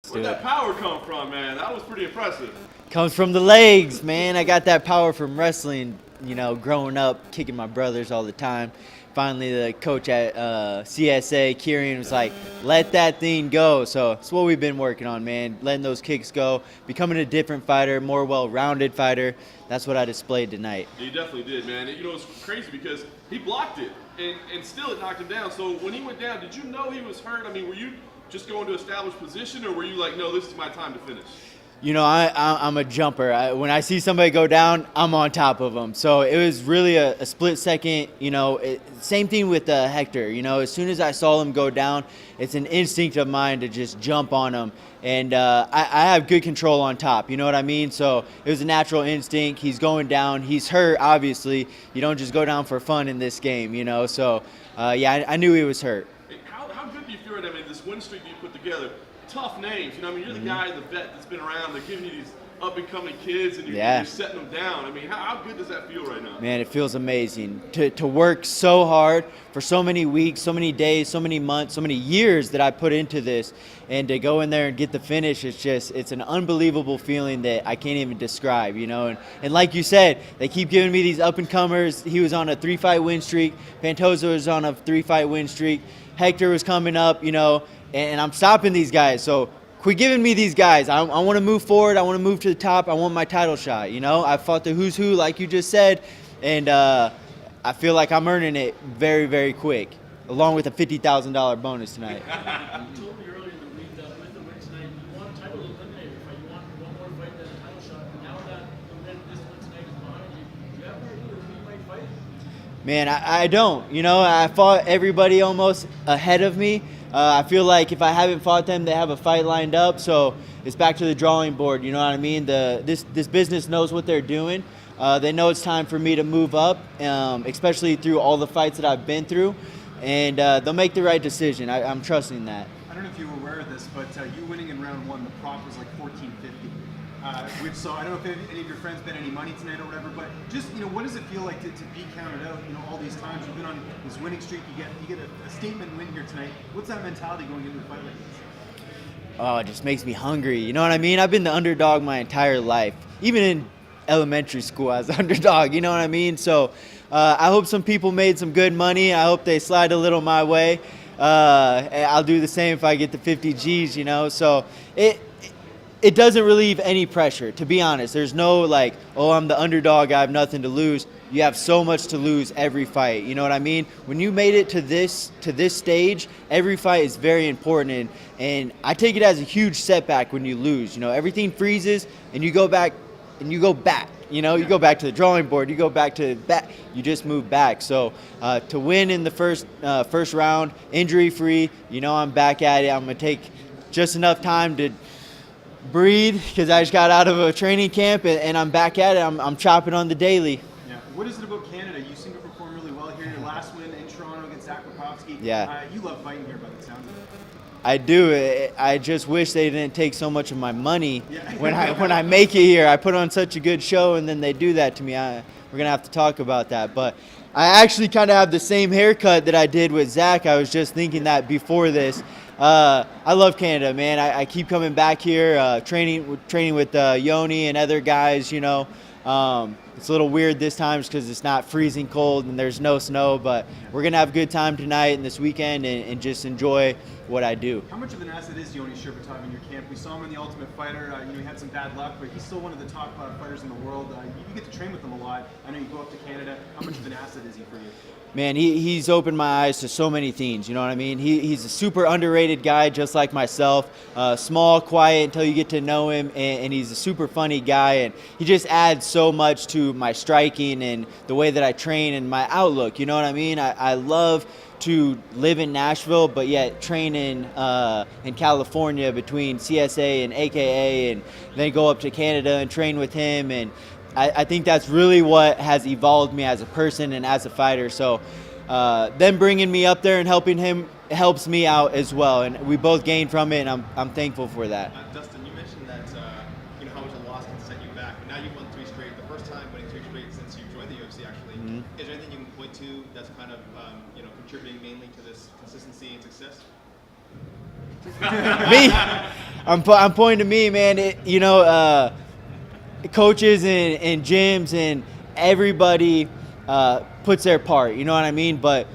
Let's Where'd do that it. power come from, man? That was pretty impressive. Comes from the legs, man. I got that power from wrestling, you know, growing up, kicking my brothers all the time. Finally, the coach at CSA, Kieran, was like, let that thing go. So it's what we've been working on, man, letting those kicks go, becoming a different fighter, more well-rounded fighter. That's what I displayed tonight. Yeah, he definitely did, man. You know, it's crazy because he blocked it, and still it knocked him down. So when he went down, did you know he was hurt? I mean, were you just going to establish position, or were you like, no, this is my time to finish? You know, I'm a jumper. When I see somebody go down, I'm on top of them. So it was really a split second, you know. Same thing with Hector. You know, as soon as I saw him go down, it's an instinct of mine to just jump on him. And I have good control on top, you know what I mean? So it was a natural instinct. He's going down. He's hurt, obviously. You don't just go down for fun in this game, you know. So, yeah, I knew he was hurt. Hey, how good do you feel right now? I mean, this win streak that you put together, tough names. You know, I mean, you're the guy, the vet that's been around. They're giving you these up-and-coming kids, and you're setting them down. I mean, how good does that feel right now? Man, it feels amazing to work so hard for so many weeks, so many days, so many months, so many years that I put into this, and to go in there and get the finish, it's an unbelievable feeling that I can't even describe, you know. And like you said, they keep giving me these up-and-comers. He was on a 3-fight win streak. Pantoja was on a 3-fight win streak. Hector was coming up, you know, and I'm stopping these guys. So quit giving me these guys. I want to move forward. I want to move to the top. I want my title shot, you know. I fought the who's who, like you just said, and I feel like I'm earning it very, very quick, along with a $50,000 bonus tonight. You told me earlier in the week that with the win tonight, you want a title eliminator fight. You want one more fight than a title shot. And now that this win tonight is behind you, do you have an idea who you might fight? Man, I don't. You know, I fought everybody almost ahead of me. I feel like if I haven't fought them, they have a fight lined up. So it's back to the drawing board. You know what I mean? This business knows what they're doing. They know it's time for me to move up, especially through all the fights that I've been through. And they'll make the right decision. I'm trusting that. I don't know if you were aware of this, but you winning in round one, the prop was like $14.50. Which, so I don't know if any of your friends bet any money tonight or whatever, but just, you know, what does it feel like to be counted out, you know, all these times? You've been on this winning streak, you get a statement win here tonight. What's that mentality going into a fight like this? Oh, it just makes me hungry. You know what I mean? I've been the underdog my entire life. Even in elementary school, I was the underdog. You know what I mean? So I hope some people made some good money. I hope they slide a little my way. I'll do the same if I get the 50 G's, you know? So it doesn't relieve any pressure, to be honest. There's no like, oh, I'm the underdog, I have nothing to lose. You have so much to lose every fight. You know what I mean? When you made it to this stage, every fight is very important, and I take it as a huge setback when you lose. You know, everything freezes, and you go back, You know, you go back to the drawing board. You go back to back. You just move back. So to win in the first round, injury free, you know, I'm back at it. I'm gonna take just enough time to breathe because I just got out of a training camp and I'm back at it. I'm chopping on the daily. Yeah. What is it about Canada? You seem to perform really well here. Your last win in Toronto against Zach Rapopsky. Yeah. You love fighting here by the sounds of it. I do. I just wish they didn't take so much of my money when I make it here. I put on such a good show and then they do that to me. We're going to have to talk about that. But I actually kind of have the same haircut that I did with Zach. I was just thinking that before this. I love Canada, man. I keep coming back here, training with Yoni and other guys, you know. It's a little weird this time because it's not freezing cold and there's no snow, but we're going to have a good time tonight and this weekend and just enjoy what I do. How much of an asset is Yoni Sherbatov in your camp? We saw him in The Ultimate Fighter. You know, he had some bad luck, but he's still one of the top fighters in the world. You get to train with him a lot. I know you go up to Canada. How much of an asset is he for you? Man, he's opened my eyes to so many things, you know what I mean? He's a super underrated guy just like myself, small, quiet until you get to know him, and he's a super funny guy, and he just adds so much to my striking and the way that I train and my outlook, you know what I mean? I love to live in Nashville, but yet train in California between CSA and AKA, and then go up to Canada and train with him, and I think that's really what has evolved me as a person and as a fighter. So them bringing me up there and helping him helps me out as well, and we both gain from it, and I'm thankful for that. Dustin, you mentioned that you know how much a loss can set you back. Now you've won 3 straight. The first time winning 3 straight since you joined the UFC, actually. Mm-hmm. Is there anything you can point to that's kind of you know, contributing mainly to this consistency and success? Me. I'm pointing to me, man. Coaches and gyms and everybody puts their part. You know what I mean? But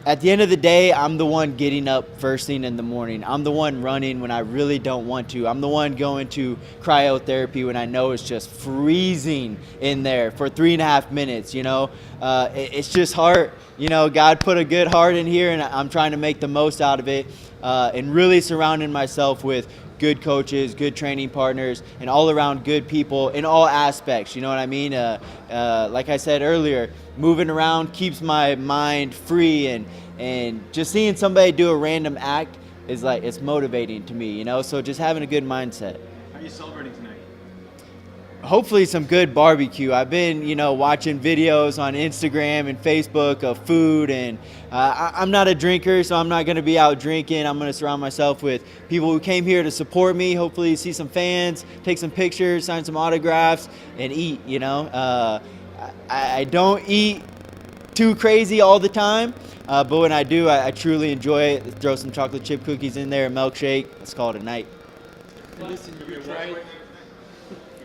at the end of the day, I'm the one getting up first thing in the morning. I'm the one running when I really don't want to. I'm the one going to cryotherapy when I know it's just freezing in there for 3.5 minutes, It's just heart. God put a good heart in here, and I'm trying to make the most out of it and really surrounding myself with good coaches, good training partners, and all around good people in all aspects. You know what I mean? Like I said earlier, moving around keeps my mind free, and just seeing somebody do a random act is like, it's motivating to me, So just having a good mindset. How are you celebrating tonight? Hopefully some good barbecue. I've been, watching videos on Instagram and Facebook of food, and I'm not a drinker, so I'm not going to be out drinking. I'm going to surround myself with people who came here to support me. Hopefully see some fans, take some pictures, sign some autographs, and eat, I don't eat too crazy all the time, but when I do, I truly enjoy it. Throw some chocolate chip cookies in there, a milkshake. Let's call it a night.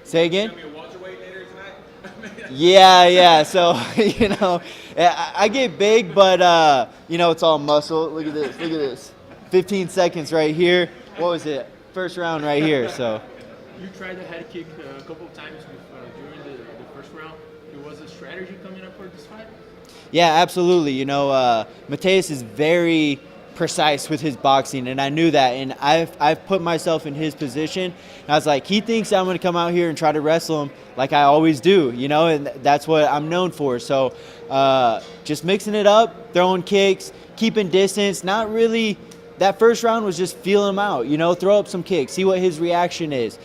Say again? Yeah. So, I get big, but, it's all muscle. Look at this. 15 seconds right here. What was it? First round right here, so. You tried the head kick a couple of times during the first round. Was a strategy coming up for this fight? Yeah, absolutely. Matheus is very precise with his boxing, and I knew that, and I've put myself in his position, and I was like, he thinks I'm going to come out here and try to wrestle him like I always do, and that's what I'm known for. So just mixing it up, throwing kicks, keeping distance. Not really. That first round was just feeling him out, throw up some kicks, see what his reaction is,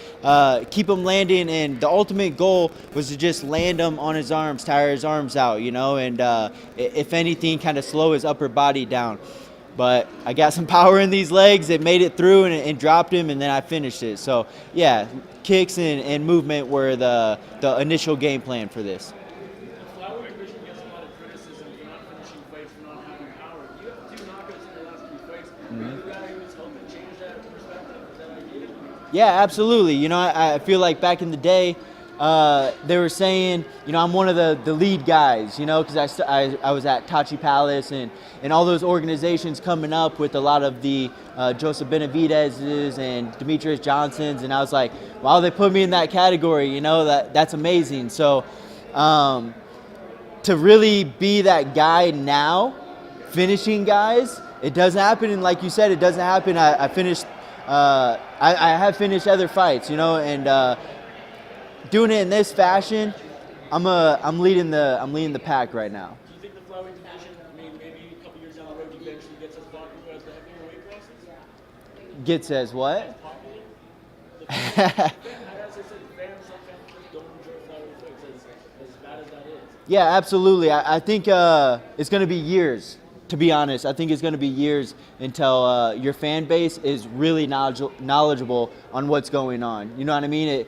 keep him landing, and the ultimate goal was to just land him on his arms, tire his arms out, and if anything, kind of slow his upper body down. But I got some power in these legs. It made it through and dropped him, and then I finished it. So, yeah, kicks and movement were the initial game plan for this. The flyweight division gets a lot of criticism for not finishing fights, for not having power. You have 2 knockouts in your last 3 fights. Are you the guy who's helping change that perspective? Is that idea? Yeah, absolutely. I feel like back in the day, they were saying, I'm one of the lead guys, because I was at Tachi Palace and all those organizations coming up with a lot of the Joseph Benavidez's and Demetrius Johnsons, and I was like, wow, they put me in that category, that's amazing. So to really be that guy now, finishing guys, it doesn't happen, and like you said, it doesn't happen. I finished, I have finished other fights, and doing it in this fashion, I'm leading the pack right now. Do you think the flyweight division, maybe a couple years down the road, eventually gets as popular as the heavier weight classes? Gets as what? Popular? As I said, fans, some fans just don't enjoy flyweight fights as bad as that is. Yeah, absolutely. I think it's going to be years. To be honest, I think it's going to be years until your fan base is really knowledgeable on what's going on. You know what I mean?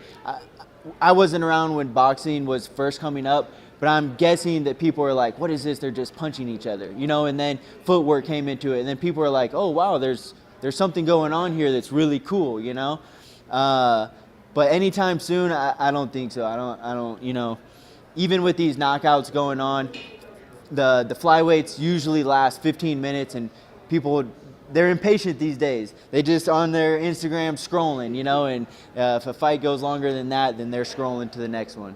I wasn't around when boxing was first coming up, but I'm guessing that people are like, what is this? They're just punching each other, and then footwork came into it, and then people are like, oh wow, there's something going on here that's really cool, but anytime soon, I don't think so. I don't, even with these knockouts going on, the flyweights usually last 15 minutes, and people, they're impatient these days. They just on their Instagram scrolling, and if a fight goes longer than that, then they're scrolling to the next one.